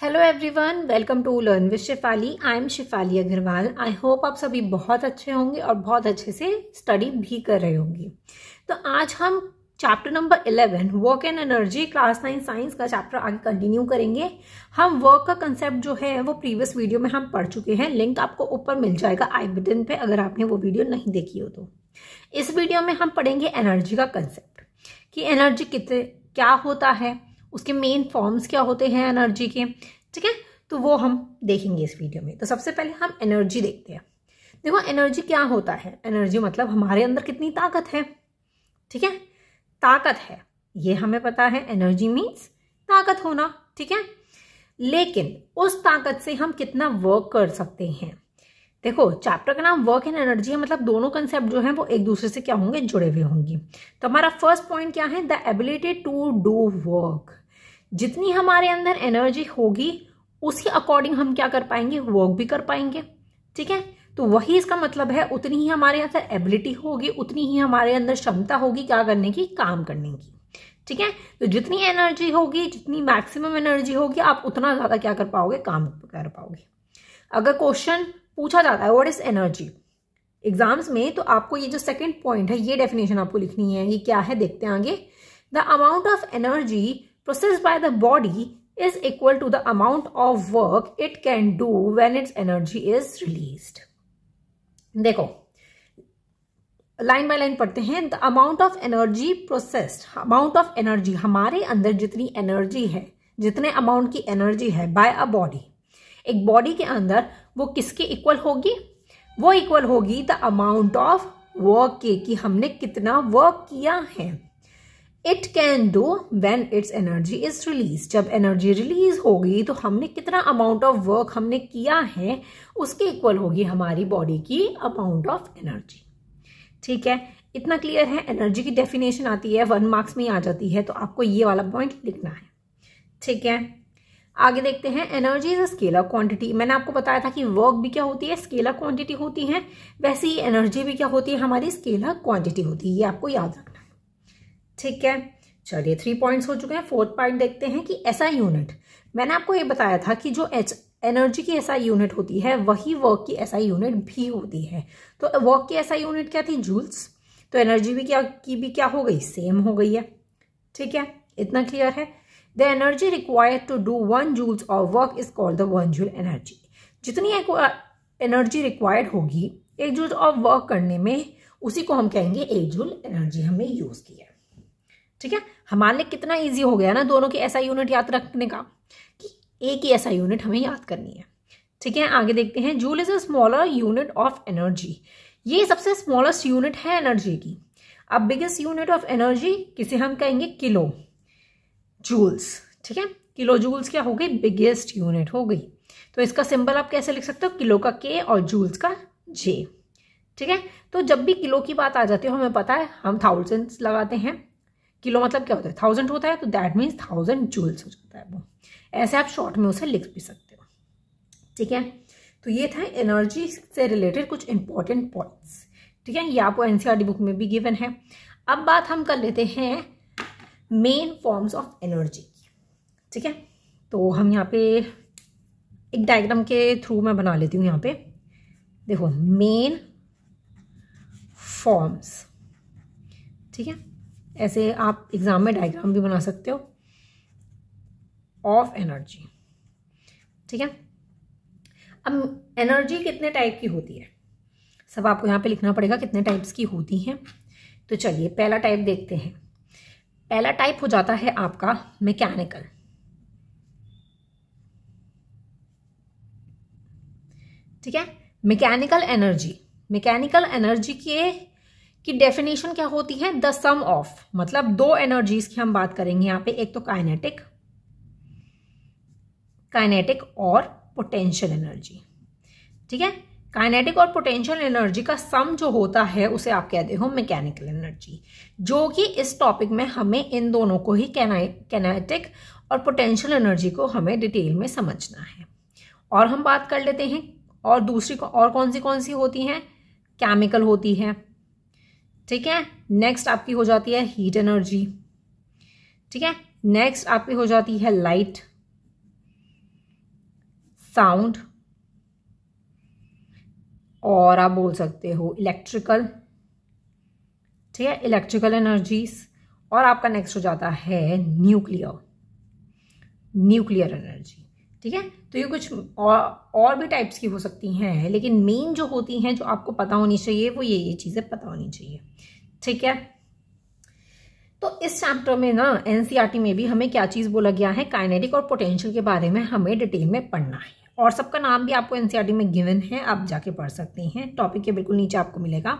Hello everyone, welcome to learn with Shefali. I am Shefali Agrawal. I hope आप सभी बहुत अच्छे होंगे और बहुत अच्छे से स्टडी भी कर रहे होंगे। तो आज हम chapter number 11 work and energy class 9 science का चैप्टर आगे कंटिन्यू करेंगे। हम वर्क का कंसेप्ट जो है वो प्रीवियस वीडियो में हम पढ़ चुके हैं। लिंक आपको ऊपर मिल जाएगा आई बटन पे अगर आपने वो वीडियो नहीं देखी हो तो। इस वीडियो में हम पढ़ेंगे एनर्जी का कंसेप्ट कि एनर्जी कितने क्या होता है, उसके मेन फॉर्म्स क्या होते हैं एनर्जी के। ठीक है, तो वो हम देखेंगे इस वीडियो में। तो सबसे पहले हम एनर्जी देखते हैं। देखो एनर्जी क्या होता है। एनर्जी मतलब हमारे अंदर कितनी ताकत है। ठीक है, ताकत है ये हमें पता है। एनर्जी मीन्स ताकत होना। ठीक है, लेकिन उस ताकत से हम कितना वर्क कर सकते हैं। देखो चैप्टर का नाम वर्क एंड एनर्जी है, मतलब दोनों कंसेप्ट जो है वो एक दूसरे से क्या होंगे, जुड़े हुए होंगे। तो हमारा फर्स्ट पॉइंट क्या है, the ability to do work. जितनी हमारे अंदर एनर्जी होगी उसके अकॉर्डिंग हम क्या कर पाएंगे, वर्क भी कर पाएंगे। ठीक है, तो वही इसका मतलब है, उतनी ही हमारे अंदर एबिलिटी होगी, उतनी ही हमारे अंदर क्षमता होगी क्या करने की, काम करने की। ठीक है, तो जितनी एनर्जी होगी, जितनी मैक्सिमम एनर्जी होगी, आप उतना ज्यादा क्या कर पाओगे, काम कर पाओगे। अगर क्वेश्चन पूछा जाता है व्हाट इज एनर्जी एग्जाम्स में, तो आपको ये जो सेकंड पॉइंट है ये डेफिनेशन आपको लिखनी है। ये क्या है देखते हैं आगे। The amount of energy processed by the body is equal to the amount of work it can do when its energy is released। देखो लाइन बाय लाइन पढ़ते हैं। The amount of energy processed, amount of energy हमारे अंदर जितनी energy है, जितने amount की energy है बाय अ बॉडी, एक बॉडी के अंदर वो किसके इक्वल होगी, वो इक्वल होगी द अमाउंट ऑफ वर्क के, कि हमने कितना वर्क किया है। It can do when it's energy is release, जब एनर्जी रिलीज होगी तो हमने कितना अमाउंट ऑफ वर्क हमने किया है उसके इक्वल होगी हमारी बॉडी की अमाउंट ऑफ एनर्जी। ठीक है, इतना क्लियर है। एनर्जी की डेफिनेशन आती है 1 मार्क्स में आ जाती है, तो आपको ये वाला पॉइंट लिखना है। ठीक है, आगे देखते हैं। Energy is a scalar quantity. मैंने आपको बताया था कि वर्क भी क्या होती है, स्केलर क्वांटिटी होती है, वैसे ही एनर्जी भी क्या होती है, हमारी स्केलर क्वांटिटी होती है। ये आपको याद रखना है। ठीक है, चलिए 3 पॉइंट्स हो चुके हैं। 4th पॉइंट देखते हैं कि एसआई यूनिट। मैंने आपको ये बताया था कि जो एनर्जी की एसआई यूनिट होती है वही वर्क की एसआई यूनिट भी होती है। तो वर्क की एसआई यूनिट क्या थी, जूल्स। तो एनर्जी भी क्या हो गई, सेम हो गई है। ठीक है, इतना क्लियर है। The energy required to do 1 joules of work is called the 1 joule energy. जितनी एनर्जी रिक्वायर्ड होगी 1 जूल ऑफ वर्क करने में, उसी को हम कहेंगे 1 जूल एनर्जी हमने यूज की है। ठीक है, हमारे लिए कितना इजी हो गया ना दोनों की एसआई यूनिट याद रखने का, कि एक ही एसआई यूनिट हमें याद करनी है। ठीक है, आगे देखते हैं। Joule is a smaller unit of energy. ये सबसे स्मॉलेस्ट यूनिट है एनर्जी की। अब बिगेस्ट यूनिट ऑफ एनर्जी किसे हम कहेंगे, किलो जूल्स। ठीक है, किलो जूल्स क्या हो गई, बिगेस्ट यूनिट हो गई। तो इसका सिंबल आप कैसे लिख सकते हो, किलो का के और जूल्स का जे। ठीक है, तो जब भी किलो की बात आ जाती है हमें पता है हम थाउजेंड्स लगाते हैं। किलो मतलब क्या होता है, 1000 होता है, तो दैट मीन्स 1000 जूल्स हो जाता है वो। ऐसे आप शॉर्ट में उसे लिख भी सकते हो। ठीक है, तो ये था एनर्जी से रिलेटेड कुछ इंपॉर्टेंट पॉइंट्स। ठीक है, ये आपको एनसीईआरटी बुक में भी गिवन है। अब बात हम कर लेते हैं मेन फॉर्म्स ऑफ एनर्जी की। ठीक है, तो हम यहाँ पे एक डायग्राम के थ्रू मैं बना लेती हूँ। यहाँ पे देखो मेन फॉर्म्स। ठीक है, ऐसे आप एग्जाम में डायग्राम भी बना सकते हो ऑफ एनर्जी। ठीक है, अब एनर्जी कितने टाइप की होती है, सब आपको यहाँ पे लिखना पड़ेगा कितने टाइप्स की होती हैं। तो चलिए पहला टाइप देखते हैं। पहला टाइप हो जाता है आपका मैकेनिकल। ठीक है, मैकेनिकल एनर्जी। मैकेनिकल एनर्जी की डेफिनेशन क्या होती है, द सम ऑफ, मतलब 2 एनर्जीज की हम बात करेंगे यहाँ पे। एक तो काइनेटिक और पोटेंशियल एनर्जी। ठीक है, काइनेटिक और पोटेंशियल एनर्जी का सम जो होता है उसे आप कहते हो मैकेनिकल एनर्जी। जो कि इस टॉपिक में हमें इन दोनों को ही, काइनेटिक और पोटेंशियल एनर्जी को हमें डिटेल में समझना है। और हम बात कर लेते हैं और दूसरी और कौन सी होती हैं, केमिकल होती है। ठीक है, नेक्स्ट आपकी हो जाती है हीट एनर्जी। ठीक है, नेक्स्ट आपकी हो जाती है लाइट। साउंड, और आप बोल सकते हो इलेक्ट्रिकल, ठीक है, इलेक्ट्रिकल एनर्जीज। और आपका नेक्स्ट हो जाता है न्यूक्लियर एनर्जी, ठीक है। तो ये कुछ और भी टाइप्स की हो सकती हैं, लेकिन मेन जो होती हैं, जो आपको पता होनी चाहिए, वो ये चीजें पता होनी चाहिए, ठीक है। तो इस चैप्टर में ना एनसीईआरटी में भी हमें क्या चीज बोला गया है, काइनेटिक और पोटेंशियल के बारे में हमें डिटेल में पढ़ना है, और सबका नाम भी आपको एनसीईआरटी में गिवन है, आप जाके पढ़ सकते हैं, टॉपिक के बिल्कुल नीचे आपको मिलेगा,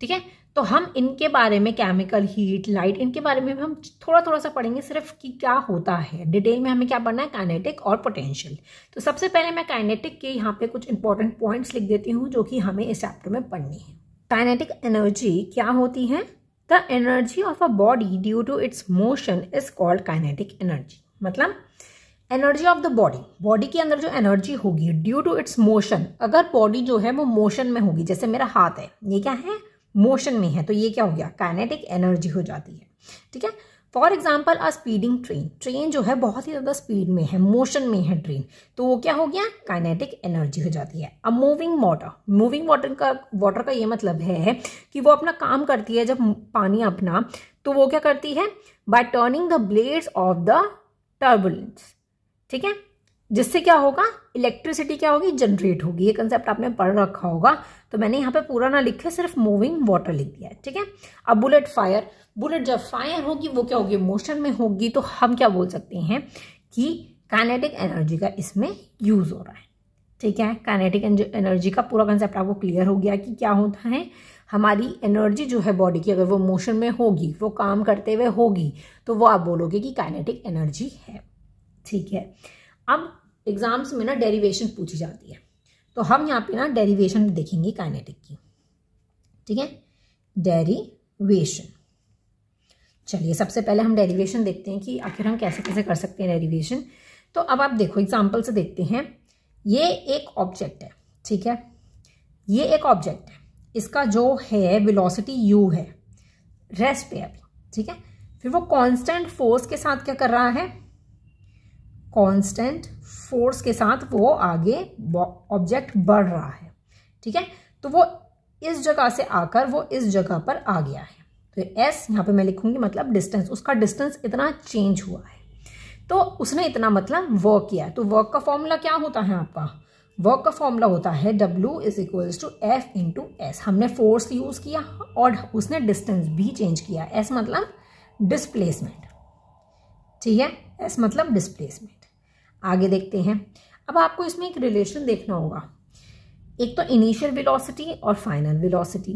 ठीक है। तो हम इनके बारे में, केमिकल, हीट, लाइट, इनके बारे में भी हम थोड़ा सा पढ़ेंगे सिर्फ कि क्या होता है। डिटेल में हमें क्या पढ़ना है, काइनेटिक और पोटेंशियल। तो सबसे पहले मैं काइनेटिक के यहाँ पे कुछ इंपॉर्टेंट पॉइंट्स लिख देती हूँ जो कि हमें इस चैप्टर में पढ़नी है। काइनेटिक एनर्जी क्या होती है? The energy of a body due to its motion is called kinetic energy. मतलब एनर्जी ऑफ द बॉडी के अंदर जो एनर्जी होगी ड्यू टू इट्स मोशन, अगर बॉडी जो है वो मोशन में होगी, जैसे मेरा हाथ है, ये क्या है, मोशन में है, तो ये क्या हो गया, काइनेटिक एनर्जी हो जाती है, ठीक है। For example a speeding train जो है बहुत ही ज्यादा स्पीड में है, मोशन में है ट्रेन, तो वो क्या हो गया, काइनेटिक एनर्जी हो जाती है। अ मूविंग वाटर का ये मतलब है कि वो अपना काम करती है, जब पानी अपना, तो वो क्या करती है, bye turning the blades of the turbulence, ठीक है, जिससे क्या होगा, इलेक्ट्रिसिटी क्या होगी, जनरेट होगी। ये कंसेप्ट आपने पढ़ रखा होगा, तो मैंने यहाँ पे पूरा ना लिखे, सिर्फ मूविंग वाटर लिख दिया है, ठीक है। अब बुलेट जब फायर होगी वो क्या होगी, मोशन में होगी, तो हम क्या बोल सकते हैं कि काइनेटिक एनर्जी का इसमें यूज हो रहा है, ठीक है। काइनेटिक एनर्जी का पूरा कंसेप्ट आपको क्लियर हो गया कि क्या होता है। हमारी एनर्जी जो है बॉडी की, अगर वो मोशन में होगी, वो काम करते हुए होगी, तो वो आप बोलोगे कि काइनेटिक एनर्जी है, ठीक है। अब एग्जाम्स में ना डेरिवेशन पूछी जाती है, तो हम यहाँ पे ना डेरिवेशन देखेंगे काइनेटिक की, ठीक है, डेरिवेशन। चलिए सबसे पहले हम डेरिवेशन देखते हैं कि आखिर हम कैसे कैसे कर सकते हैं डेरिवेशन। तो अब आप देखो, एग्जाम्पल से देखते हैं। ये एक ऑब्जेक्ट है, ठीक है, ये एक ऑब्जेक्ट है, इसका जो है वेलोसिटी u है, रेस्ट पे अभी, ठीक है। फिर वो कांस्टेंट फोर्स के साथ क्या कर रहा है, कांस्टेंट फोर्स के साथ वो आगे ऑब्जेक्ट बढ़ रहा है, ठीक है। तो वो इस जगह से आकर वो इस जगह पर आ गया है, तो s यहाँ पे मैं लिखूंगी, मतलब डिस्टेंस, उसका डिस्टेंस इतना चेंज हुआ है, तो उसने इतना मतलब वर्क किया है। तो वर्क का फॉर्मूला क्या होता है आपका, वर्क का फॉर्मूला होता है W is equals to F into S. हमने फोर्स यूज किया और उसने डिस्टेंस भी चेंज किया, S मतलब डिस्प्लेसमेंट, ठीक है, S मतलब डिस्प्लेसमेंट। आगे देखते हैं। अब आपको इसमें एक रिलेशन देखना होगा, एक तो इनिशियल वेलोसिटी और फाइनल वेलोसिटी,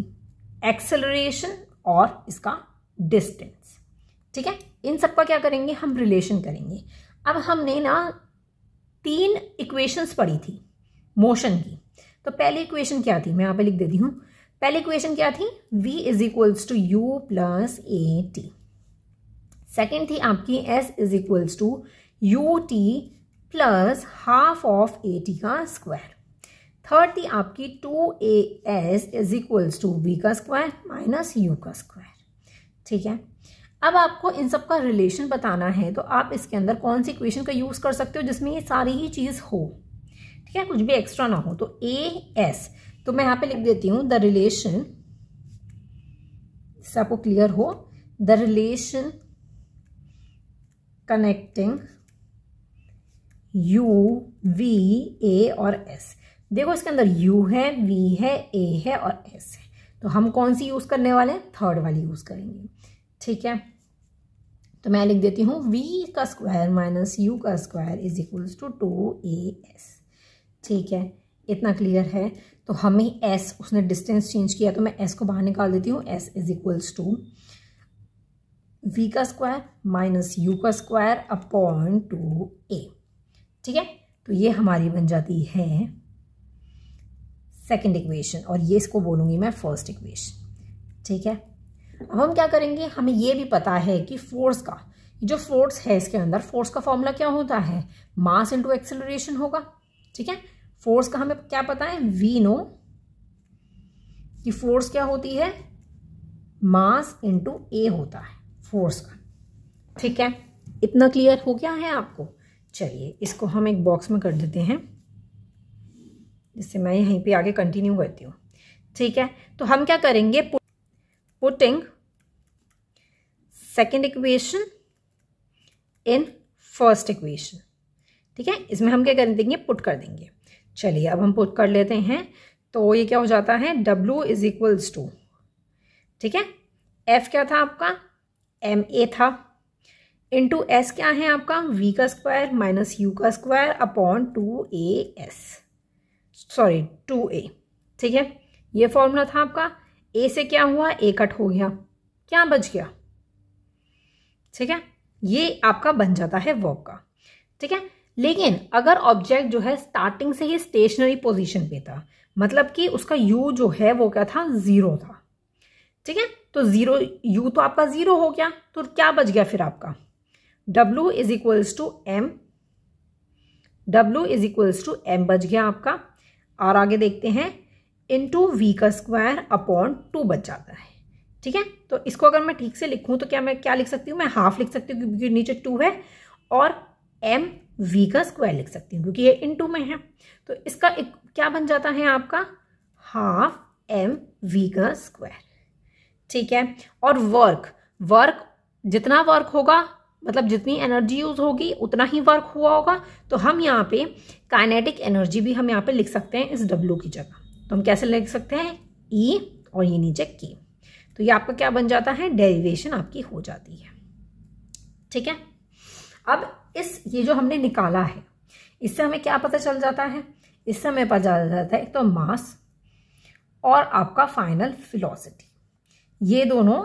एक्सेलरेशन और इसका डिस्टेंस, ठीक है। इन सब का क्या करेंगे, हम रिलेशन करेंगे। अब हमने ना 3 इक्वेशंस पढ़ी थी मोशन की। तो पहली इक्वेशन क्या थी, मैं यहाँ पे लिख देती हूँ। पहली इक्वेशन क्या थी, v is equals to u plus a t. Second थी आपकी s is equals to u t plus half of a t का स्क्वायर। थर्ड थी आपकी 2as is equals to v का स्क्वायर माइनस u का square, ठीक है। अब आपको इन सब का रिलेशन बताना है, तो आप इसके अंदर कौन सी इक्वेशन का यूज कर सकते हो जिसमें ये सारी ही चीज हो, ठीक है, कुछ भी एक्स्ट्रा ना हो। तो as, तो मैं यहाँ पे लिख देती हूँ द रिलेशन, जिससे आपको क्लियर हो, the relation connecting u, v, a और s। देखो इसके अंदर u है, v है, a है और s है, तो हम कौन सी यूज करने वाले हैं, थर्ड वाली यूज करेंगे, ठीक है। तो मैं लिख देती हूँ v का स्क्वायर माइनस u का square is equals to 2as, ठीक है। इतना क्लियर है। तो हमें s, उसने डिस्टेंस चेंज किया, तो मैं s को बाहर निकाल देती हूँ, s is equals to v का स्क्वायर माइनस u का स्क्वायर अपॉन 2a, ठीक है। तो ये हमारी बन जाती है सेकेंड इक्वेशन, और ये इसको बोलूंगी मैं फर्स्ट इक्वेशन, ठीक है। अब हम क्या करेंगे, हमें ये भी पता है कि फोर्स का, जो फोर्स है इसके अंदर, फोर्स का फॉर्मूला क्या होता है, मास इनटू एक्सेलरेशन होगा, ठीक है। फोर्स का हमें क्या पता है, वी नो कि फोर्स क्या होती है, मास इनटू ए होता है फोर्स का, ठीक है। इतना क्लियर हो गया है आपको। चलिए इसको हम एक बॉक्स में कर देते हैं। जिससे मैं यहीं पे आगे कंटिन्यू करती हूँ। ठीक है, तो हम क्या करेंगे, putting second equation in first equation. ठीक है, इसमें हम क्या कर देंगे, पुट कर देंगे। चलिए अब हम पुट कर लेते हैं। तो ये क्या हो जाता है, W इज इक्वल्स टू, ठीक है, F क्या था आपका, MA था, इंटू S क्या है आपका, V का स्क्वायर माइनस U का square upon 2AS, sorry 2A। ठीक है, ये फॉर्मूला था आपका। A से क्या हुआ, A कट हो गया, क्या बच गया। ठीक है, ये आपका बन जाता है वर्ब का। ठीक है, लेकिन अगर ऑब्जेक्ट जो है स्टार्टिंग से ही स्टेशनरी पोजीशन पे था, मतलब कि उसका U जो है वो क्या था, 0 था। ठीक है, तो 0 U तो आपका 0 हो गया, तो क्या बच गया फिर आपका, W is equals to M, W is equals to M बच गया आपका। और आगे देखते हैं, इंटू V का स्क्वायर अपॉन 2 बच जाता है। ठीक है, तो इसको अगर मैं ठीक से लिखूं तो क्या मैं क्या लिख सकती हूँ, मैं हाफ लिख सकती हूँ क्योंकि नीचे 2 है, और M V का स्क्वायर लिख सकती हूँ क्योंकि ये इंटू में है। तो इसका एक क्या बन जाता है आपका, हाफ M V का स्क्वायर। ठीक है, और वर्क जितना वर्क होगा, मतलब जितनी एनर्जी यूज होगी उतना ही वर्क हुआ होगा। तो हम यहाँ पे काइनेटिक एनर्जी भी हम यहाँ पे लिख सकते हैं इस W की जगह। तो हम कैसे लिख सकते हैं, E और ये नीचे K। तो ये आपका क्या बन जाता है, डेरिवेशन आपकी हो जाती है। ठीक है, अब ये जो हमने निकाला है, इससे हमें क्या पता चल जाता है, इससे हमें पता चल जाता है एक तो मास और आपका फाइनल वेलोसिटी, ये दोनों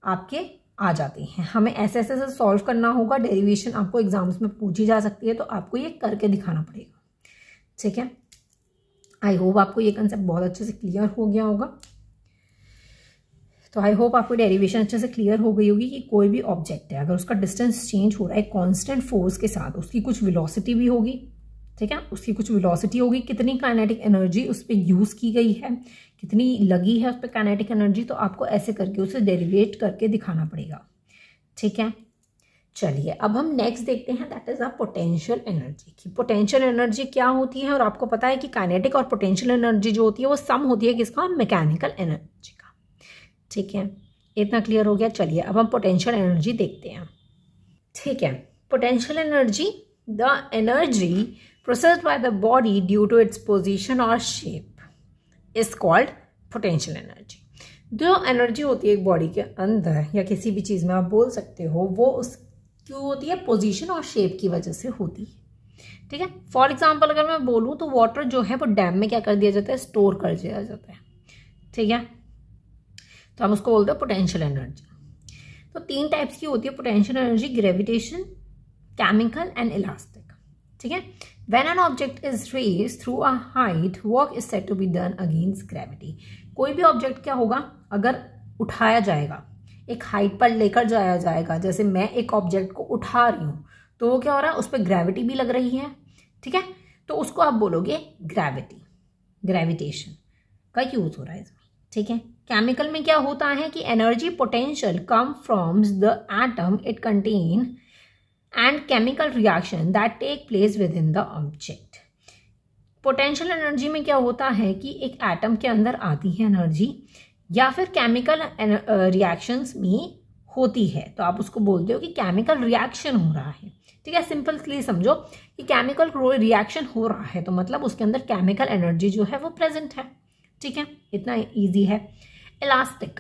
आपके आ जाते हैं। हमें ऐसे ऐसे सॉल्व करना होगा, डेरिवेशन आपको एग्जाम्स में पूछी जा सकती है, तो आपको ये करके दिखाना पड़ेगा। ठीक है, आई होप आपको ये कंसेप्ट बहुत अच्छे से क्लियर हो गया होगा। तो आई होप आपको डेरिवेशन अच्छे से क्लियर हो गई होगी कि कोई भी ऑब्जेक्ट है, अगर उसका डिस्टेंस चेंज हो रहा है कांस्टेंट फोर्स के साथ, उसकी कुछ वेलोसिटी भी होगी। ठीक है, उसकी कुछ वेलोसिटी होगी, कितनी काइनेटिक एनर्जी उस पर यूज की गई है, कितनी लगी है उस पर काइनेटिक एनर्जी, तो आपको ऐसे करके उसे डेरिवेट करके दिखाना पड़ेगा। ठीक है, चलिए अब हम नेक्स्ट देखते हैं, that is a potential energy. कि पोटेंशियल एनर्जी क्या होती है, और आपको पता है कि काइनेटिक और पोटेंशियल एनर्जी जो होती है वो सम होती है किसका, मैकेनिकल एनर्जी का। ठीक है, इतना क्लियर हो गया। चलिए अब हम पोटेंशियल एनर्जी देखते हैं। ठीक है, potential energy, the energy processed by the body due to its position और shape is called potential energy. जो एनर्जी होती है एक बॉडी के अंदर या किसी भी चीज में आप बोल सकते हो, वो उस क्यों होती है, पोजीशन और शेप की वजह से होती है। ठीक है, फॉर एग्जाम्पल अगर मैं बोलूँ तो वाटर जो है वो डैम में क्या कर दिया जाता है, स्टोर कर दिया जाता है। ठीक है, तो हम उसको बोलते हैं पोटेंशियल एनर्जी। तो 3 टाइप्स की होती है potential energy, gravitation, chemical and elastic. ठीक है, when an object is raised through a height, work is said to be done against gravity. कोई भी ऑब्जेक्ट क्या होगा, अगर उठाया जाएगा, एक हाइट पर लेकर जाया जाएगा, जैसे मैं एक ऑब्जेक्ट को उठा रही हूं, तो वो क्या हो रहा है, उस पर ग्रेविटी भी लग रही है। ठीक है, तो उसको आप बोलोगे ग्रेविटी, ग्रेविटेशन का यूज हो रहा है इसमें। ठीक है, केमिकल में क्या होता है कि energy potential come from the atom it contain and chemical reaction that take place within the object. Potential energy में क्या होता है कि एक एटम के अंदर आती है एनर्जी, या फिर केमिकल रिएक्शंस में होती है, तो आप उसको बोलते हो कि केमिकल रिएक्शन हो रहा है। ठीक है, सिंपली समझो कि केमिकल रिएक्शन हो रहा है, तो मतलब उसके अंदर केमिकल एनर्जी जो है वो प्रेजेंट है। ठीक है, इतना इजी है। Elastic,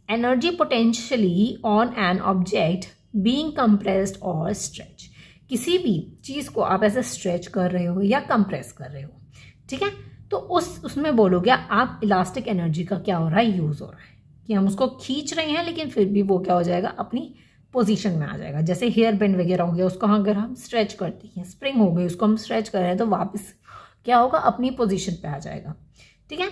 energy potentially on an object being compressed और स्ट्रेच। किसी भी चीज को आप ऐसे स्ट्रेच कर रहे हो या कंप्रेस कर रहे हो, ठीक है, तो उसमें बोलोगे आप इलास्टिक एनर्जी का क्या हो रहा है, यूज हो रहा है, कि हम उसको खींच रहे हैं लेकिन फिर भी वो क्या हो जाएगा, अपनी पोजीशन में आ जाएगा। जैसे हेयर बैंड वगैरह हो गया, उसको अगर हम स्ट्रेच करते हैं, स्प्रिंग हो गई, उसको हम स्ट्रेच कर रहे हैं, तो वापस क्या होगा, अपनी पोजीशन पे आ जाएगा। ठीक है,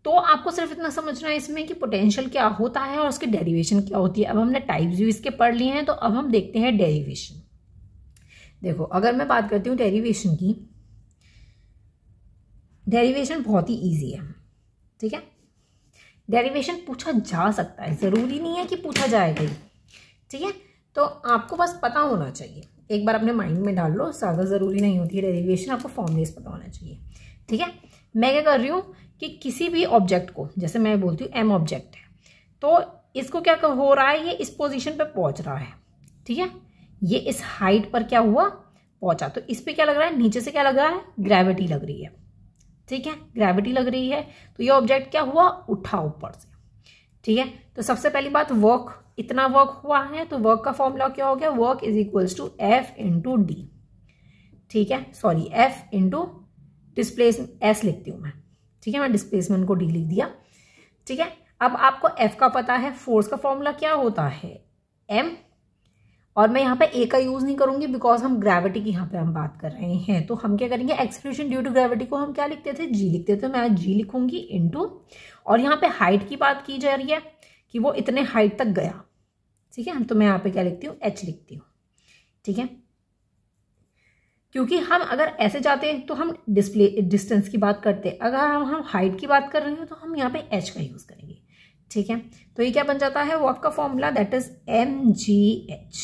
तो आपको सिर्फ इतना समझना है इसमें कि पोटेंशियल क्या होता है और उसकी डेरिवेशन क्या होती है। अब हमने टाइप्स भी इसके पढ़ लिए हैं, तो अब हम देखते हैं डेरिवेशन। देखो, अगर मैं बात करती हूँ डेरिवेशन की, डेरिवेशन बहुत ही इजी है। ठीक है, डेरिवेशन पूछा जा सकता है, जरूरी नहीं है कि पूछा जाएगा ही। ठीक है, तो आपको बस पता होना चाहिए। एक बार अपने माइंड में डाल लो, ज़्यादा ज़रूरी नहीं होती है डेरिवेशन, आपको फॉर्मूलेस पता होना चाहिए। ठीक है, मैं क्या कर रही हूँ कि किसी भी ऑब्जेक्ट को, जैसे मैं बोलती हूँ एम ऑब्जेक्ट है, तो इसको क्या हो रहा है, ये इस पोजीशन पे पहुंच रहा है। ठीक है, ये इस हाइट पर क्या हुआ, पहुंचा। तो इस पे क्या लग रहा है, नीचे से क्या लग रहा है, ग्रेविटी लग रही है। ठीक है, ग्रेविटी लग रही है, तो ये ऑब्जेक्ट क्या हुआ, उठा ऊपर से। ठीक है, तो सबसे पहली बात, वर्क, इतना वर्क हुआ है, तो वर्क का फॉर्मूला क्या हो गया, work is equals to F into D. ठीक है, sorry, F into displacement, S लिखती हूं मैं। ठीक है, मैं डिस्प्लेसमेंट को डी लिख दिया। ठीक है, अब आपको एफ का पता है, फोर्स का फॉर्मूला क्या होता है, एम, और मैं यहाँ पे ए का यूज नहीं करूंगी बिकॉज हम ग्रेविटी की यहाँ पे हम बात कर रहे हैं। तो हम क्या करेंगे, एक्सेलरेशन ड्यू टू ग्रेविटी को हम क्या लिखते थे, जी लिखते थे, मैं जी लिखूंगी इनटू, और यहाँ पे हाइट की बात की जा रही है कि वो इतने हाइट तक गया। ठीक है, तो मैं यहाँ पे क्या लिखती हूँ, एच लिखती हूँ। ठीक है, क्योंकि हम अगर ऐसे जाते तो हम डिस्टेंस की बात करते, अगर हम हाइट की बात कर रहे हैं तो हम यहाँ पे एच का यूज करेंगे। ठीक है, तो ये क्या बन जाता है, वर्क का formula, that is M G H.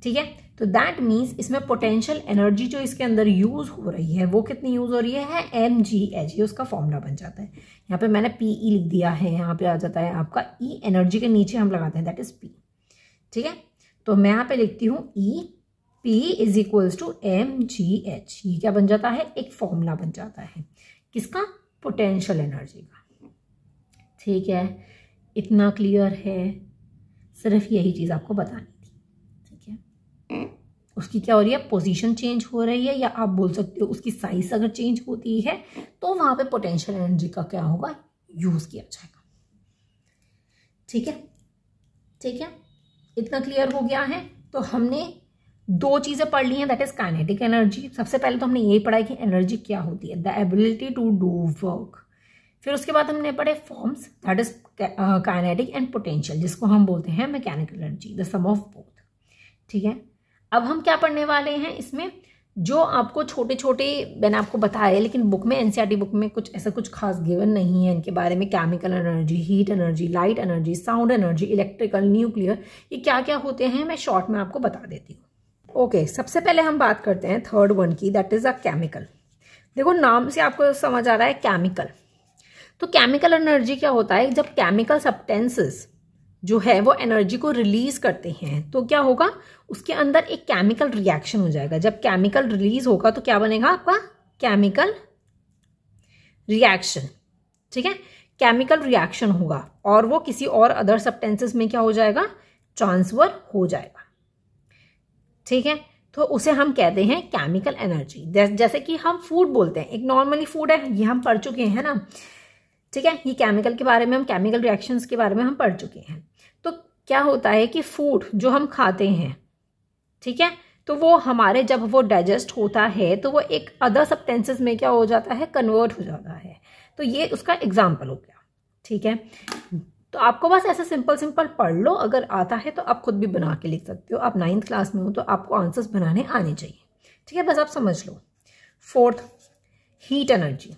ठीक है, तो दैट मीन्स इसमें पोटेंशियल एनर्जी जो इसके अंदर यूज हो रही है वो कितनी यूज हो रही है, एम जी एच, ये उसका फॉर्मूला बन जाता है। यहाँ पे मैंने पी ई लिख दिया है, यहाँ पे आ जाता है आपका ई, एनर्जी के नीचे हम लगाते हैं दैट इज पी। ठीक है, तो मैं यहाँ पे लिखती हूँ E, P is equals to M G H. ये क्या बन जाता है, एक फॉर्मूला बन जाता है, किसका, पोटेंशियल एनर्जी का। ठीक है, इतना क्लियर है, सिर्फ यही चीज आपको बतानी थी। ठीक है, उसकी क्या हो रही है, पोजीशन चेंज हो रही है, या आप बोल सकते हो उसकी साइज अगर चेंज होती है तो वहां पे पोटेंशियल एनर्जी का क्या होगा, यूज किया जाएगा। ठीक है, ठीक है, इतना क्लियर हो गया है। तो हमने दो चीजें पढ़ ली हैं, दैट इज काइनेटिक एनर्जी। सबसे पहले तो हमने यही पढ़ा है कि एनर्जी क्या होती है, the ability to do work. फिर उसके बाद हमने पढ़े forms, that is kinetic and potential, जिसको हम बोलते हैं mechanical energy, the sum of both. ठीक है, अब हम क्या पढ़ने वाले हैं इसमें, जो आपको छोटे छोटे मैंने आपको बताया, लेकिन बुक में, एनसीईआरटी बुक में कुछ ऐसा कुछ खास गिवन नहीं है इनके बारे में। Chemical energy, heat energy, light energy, sound energy, electrical, nuclear, ये क्या क्या होते हैं मैं शॉर्ट में आपको बता देती हूँ। ओके, सबसे पहले हम बात करते हैं थर्ड वन की, दैट इज अ केमिकल। देखो नाम से आपको समझ आ रहा है केमिकल, तो केमिकल एनर्जी क्या होता है, जब केमिकल सब्सटेंसेस जो है वो एनर्जी को रिलीज करते हैं तो क्या होगा, उसके अंदर एक केमिकल रिएक्शन हो जाएगा। जब केमिकल रिलीज होगा तो क्या बनेगा आपका, केमिकल रिएक्शन। ठीक है, केमिकल रिएक्शन होगा और वो किसी और अदर सब्सटेंसेस में क्या हो जाएगा, ट्रांसफर हो जाएगा। ठीक है, तो उसे हम कहते हैं केमिकल एनर्जी। जैसे कि हम फूड बोलते हैं, एक नॉर्मली फूड है, ये हम पढ़ चुके हैं ना। ठीक है, ये केमिकल के बारे में, हम केमिकल रिएक्शंस के बारे में हम पढ़ चुके हैं। तो क्या होता है कि फूड जो हम खाते हैं, ठीक है, तो वो हमारे जब वो डाइजेस्ट होता है तो वो एक अदर सब्सटेंसेस में क्या हो जाता है, कन्वर्ट हो जाता है। तो ये उसका एग्जाम्पल हो गया। ठीक है, तो आपको बस ऐसे सिंपल सिंपल पढ़ लो, अगर आता है तो आप खुद भी बना के लिख सकते हो। आप 9th क्लास में हो तो आपको आंसर्स बनाने आने चाहिए। ठीक है, बस आप समझ लो। Fourth, heat energy.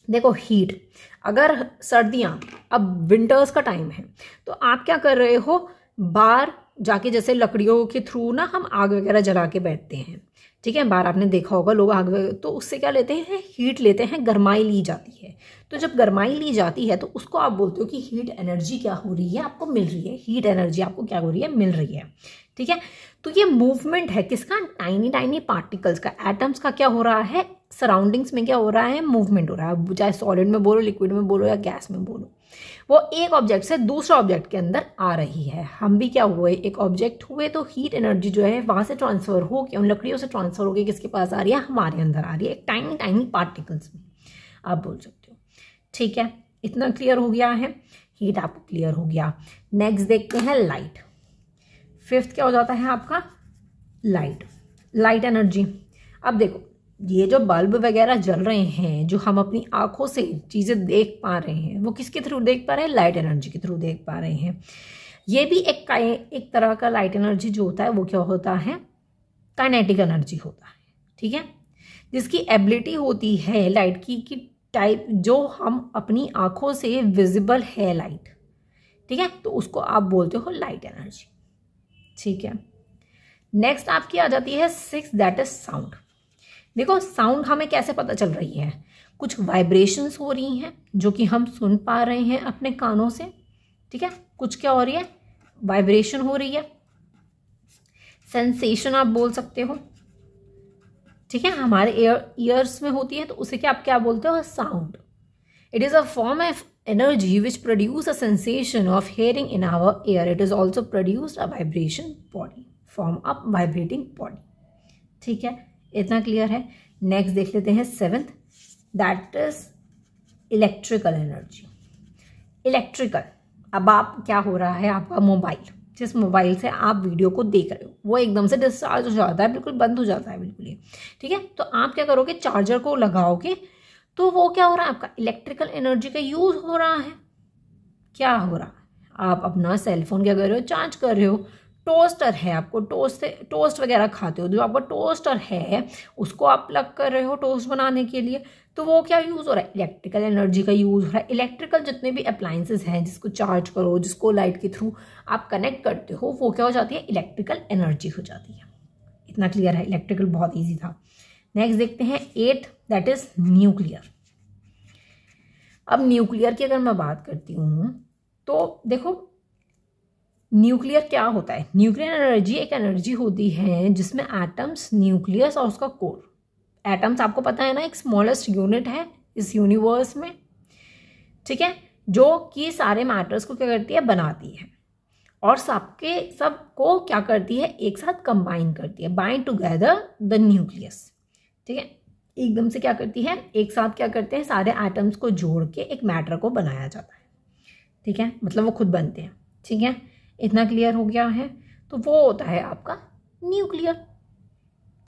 देखो हीट, अगर सर्दियां, अब विंटर्स का टाइम है, तो आप क्या कर रहे हो, बाहर जाके जैसे लकड़ियों के थ्रू ना हम आग वगैरह जला के बैठते हैं। ठीक है, बाहर आपने देखा होगा लोग आग वगैरह, तो उससे क्या लेते हैं, हीट लेते हैं, गर्माई ली जाती है। तो जब गर्माई ली जाती है तो उसको आप बोलते हो कि हीट एनर्जी क्या हो रही है, आपको मिल रही है, हीट एनर्जी आपको क्या हो रही है, मिल रही है। ठीक है, तो ये मूवमेंट है किसका, टाइनी टाइनी पार्टिकल्स का, एटम्स का क्या हो रहा है, सराउंडिंग्स में क्या हो रहा है, मूवमेंट हो रहा है, चाहे सॉलिड में बोलो, लिक्विड में बोलो या गैस में बोलो, वो एक ऑब्जेक्ट से दूसरा ऑब्जेक्ट के अंदर आ रही है। हम भी क्या हुए, एक ऑब्जेक्ट हुए, तो हीट एनर्जी जो है वहां से ट्रांसफर होकर, उन लकड़ियों से ट्रांसफर होकर किसके पास आ रही है, हमारे अंदर आ रही है, एक टाइनी टाइनी पार्टिकल्स में आप बोल सकते हो। ठीक है, इतना क्लियर हो गया है, हीट आपको क्लियर हो गया। नेक्स्ट देखते हैं लाइट। फिफ्थ क्या हो जाता है आपका, लाइट, लाइट एनर्जी। अब देखो ये जो बल्ब वगैरह जल रहे हैं, जो हम अपनी आंखों से चीजें देख पा रहे हैं, वो किसके थ्रू देख पा रहे हैं, लाइट एनर्जी के थ्रू देख पा रहे हैं। ये भी एक तरह का लाइट एनर्जी जो होता है वो क्या होता है, काइनेटिक एनर्जी होता है। ठीक है, जिसकी एबिलिटी होती है लाइट की टाइप, जो हम अपनी आंखों से विजिबल है लाइट। ठीक है, तो उसको आप बोलते हो लाइट एनर्जी। ठीक है, नेक्स्ट आपकी आ जाती है 6, दैट इज साउंड। देखो साउंड हमें कैसे पता चल रही है, कुछ वाइब्रेशंस हो रही हैं जो कि हम सुन पा रहे हैं अपने कानों से, ठीक है। कुछ क्या हो रही है, वाइब्रेशन हो रही है, सेंसेशन आप बोल सकते हो, ठीक है, हमारे ईयर्स में होती है, तो उसे क्या आप क्या बोलते हो, sound. It is a form of energy which produce a sensation of hearing in our ear. It is also produced a vibration body, form a vibrating body, ठीक है, इतना क्लियर है। नेक्स्ट देख लेते हैं 7th, that is electrical energy. Electrical, अब आप क्या हो रहा है, आपका मोबाइल, जिस मोबाइल से आप वीडियो को देख रहे हो वो एकदम से डिस्चार्ज हो जाता है, बिल्कुल बंद हो जाता है बिल्कुल ही, ठीक है। तो आप क्या करोगे, चार्जर को लगाओगे तो वो क्या हो रहा है, आपका इलेक्ट्रिकल एनर्जी का यूज हो रहा है। क्या हो रहा है, आप अपना सेलफोन क्या कर रहे हो, चार्ज कर रहे हो। टोस्टर है, आपको टोस्ट वगैरह खाते हो, जो आपका टोस्टर है उसको आप प्लग कर रहे हो टोस्ट बनाने के लिए, तो वो क्या यूज़ हो रहा है, इलेक्ट्रिकल एनर्जी का यूज़ हो रहा है। इलेक्ट्रिकल जितने भी अप्लायंसेस हैं जिसको चार्ज करो, जिसको लाइट के थ्रू आप कनेक्ट करते हो, वो क्या हो जाती है, इलेक्ट्रिकल एनर्जी हो जाती है। इतना क्लियर है, इलेक्ट्रिकल बहुत ईजी था। नेक्स्ट देखते हैं 8, दैट इज न्यूक्लियर। अब न्यूक्लियर की अगर मैं बात करती हूँ तो देखो न्यूक्लियर क्या होता है, न्यूक्लियर एनर्जी एक एनर्जी होती है जिसमें एटम्स, न्यूक्लियस और उसका कोर, एटम्स आपको पता है ना एक स्मॉलेस्ट यूनिट है इस यूनिवर्स में, ठीक है, जो कि सारे मैटर्स को क्या करती है, बनाती है, और सबको क्या करती है, एक साथ कंबाइन करती है, बाइंड टुगेदर द न्यूक्लियस, ठीक है, एकदम से क्या करती है, एक साथ क्या करते हैं, सारे एटम्स को जोड़ के एक मैटर को बनाया जाता है, ठीक है, मतलब वो खुद बनते हैं, ठीक है, इतना क्लियर हो गया है। तो वो होता है आपका न्यूक्लियर,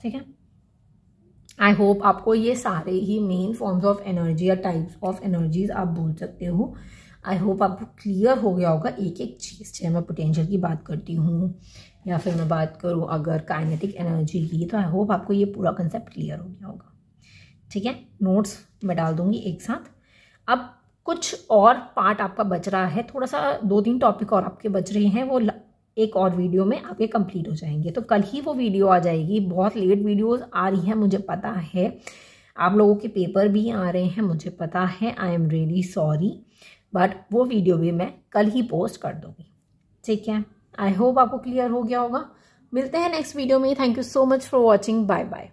ठीक है। आई होप आपको ये सारे ही मेन फॉर्म्स ऑफ एनर्जी या टाइप्स ऑफ एनर्जीज आप बोल सकते हो। आई होप आपको क्लियर हो गया होगा एक एक चीज़, चाहे मैं पोटेंशियल की बात करती हूँ या फिर मैं बात करूँ अगर काइनेटिक एनर्जी की, तो आई होप आपको ये पूरा कंसेप्ट क्लियर हो गया होगा, ठीक है। नोट्स मैं डाल दूंगी एक साथ। अब कुछ और पार्ट आपका बच रहा है, थोड़ा सा 2-3 टॉपिक और आपके बच रहे हैं, वो एक और वीडियो में आपके कंप्लीट हो जाएंगे, तो कल ही वो वीडियो आ जाएगी। बहुत लेट वीडियोस आ रही हैं मुझे पता है, आप लोगों के पेपर भी आ रहे हैं मुझे पता है, I am really sorry, but वो वीडियो भी मैं कल ही पोस्ट कर दूंगी, ठीक है। आई होप आपको क्लियर हो गया होगा। मिलते हैं नेक्स्ट वीडियो में। Thank you so much for watching, bye bye.